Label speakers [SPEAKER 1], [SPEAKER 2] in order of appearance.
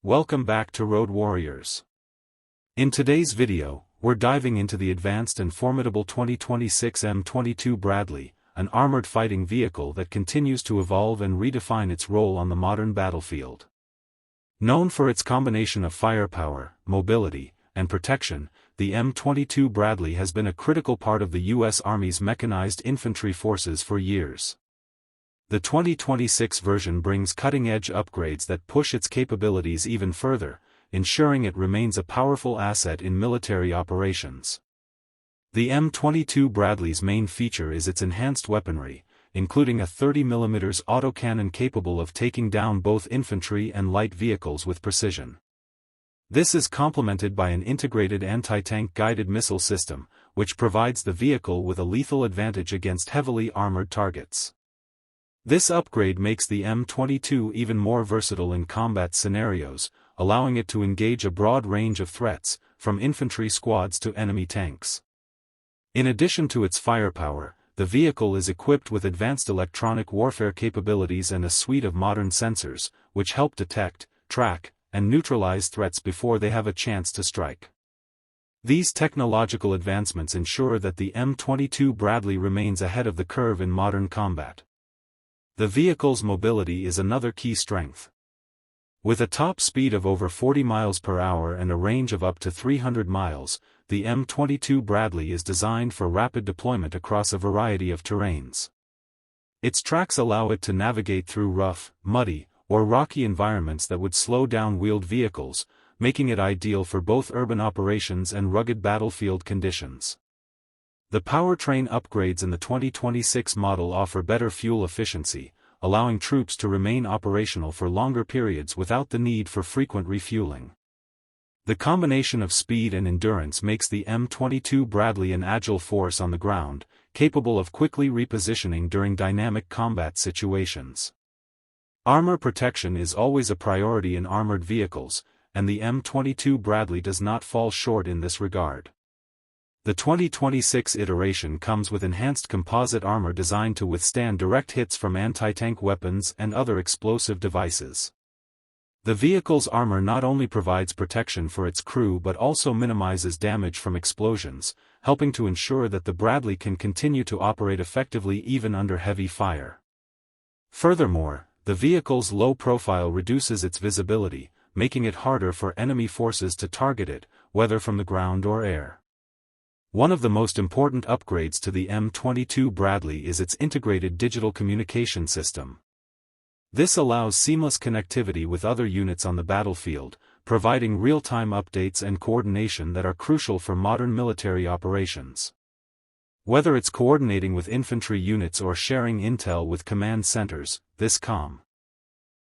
[SPEAKER 1] Welcome back to Road Warriors. In today's video, we're diving into the advanced and formidable 2026 M22 Bradley, an armored fighting vehicle that continues to evolve and redefine its role on the modern battlefield. Known for its combination of firepower, mobility, and protection, the M22 Bradley has been a critical part of the U.S. Army's mechanized infantry forces for years. The 2026 version brings cutting-edge upgrades that push its capabilities even further, ensuring it remains a powerful asset in military operations. The M22 Bradley's main feature is its enhanced weaponry, including a 30mm autocannon capable of taking down both infantry and light vehicles with precision. This is complemented by an integrated anti-tank guided missile system, which provides the vehicle with a lethal advantage against heavily armored targets. This upgrade makes the M22 even more versatile in combat scenarios, allowing it to engage a broad range of threats, from infantry squads to enemy tanks. In addition to its firepower, the vehicle is equipped with advanced electronic warfare capabilities and a suite of modern sensors, which help detect, track, and neutralize threats before they have a chance to strike. These technological advancements ensure that the M22 Bradley remains ahead of the curve in modern combat. The vehicle's mobility is another key strength. With a top speed of over 40 miles per hour and a range of up to 300 miles, the M22 Bradley is designed for rapid deployment across a variety of terrains. Its tracks allow it to navigate through rough, muddy, or rocky environments that would slow down wheeled vehicles, making it ideal for both urban operations and rugged battlefield conditions. The powertrain upgrades in the 2026 model offer better fuel efficiency, allowing troops to remain operational for longer periods without the need for frequent refueling. The combination of speed and endurance makes the M22 Bradley an agile force on the ground, capable of quickly repositioning during dynamic combat situations. Armor protection is always a priority in armored vehicles, and the M22 Bradley does not fall short in this regard. The 2026 iteration comes with enhanced composite armor designed to withstand direct hits from anti-tank weapons and other explosive devices. The vehicle's armor not only provides protection for its crew but also minimizes damage from explosions, helping to ensure that the Bradley can continue to operate effectively even under heavy fire. Furthermore, the vehicle's low profile reduces its visibility, making it harder for enemy forces to target it, whether from the ground or air. One of the most important upgrades to the M22 Bradley is its integrated digital communication system. This allows seamless connectivity with other units on the battlefield, providing real-time updates and coordination that are crucial for modern military operations. Whether it's coordinating with infantry units or sharing intel with command centers, this